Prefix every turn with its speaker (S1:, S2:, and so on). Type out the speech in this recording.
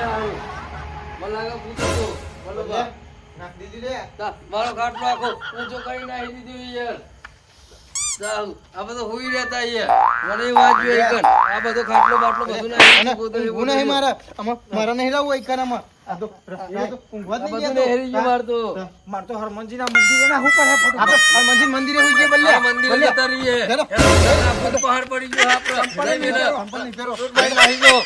S1: હારું મને લાગે પૂછો તો બોલો બા
S2: નાખ દીધી રે
S1: મારો ખાટલો આખો ઊંચો કરી નાખી દીધું યાર સાવ આ બધો હુઈ રહેતા યાર મને વાંચ્યું એકન આ બધો ખાટલો બાટલો બધું નાખી
S2: હું નહીં મારા નહીં રહું એકનામાં આ તો ઊંઘવા જ નહીં
S1: બધું હેરી ગયું
S2: માર તો હરમનજીના મંદિરે ના હું પર હે ફોટો હરમનજી મંદિરે હોઈ ગયે બલ્લે
S1: મંદિરે જતા રહીએ પહાડ પડી ગયો આપણે
S2: સંપલ નહીં ફેરો
S1: આવી ગયો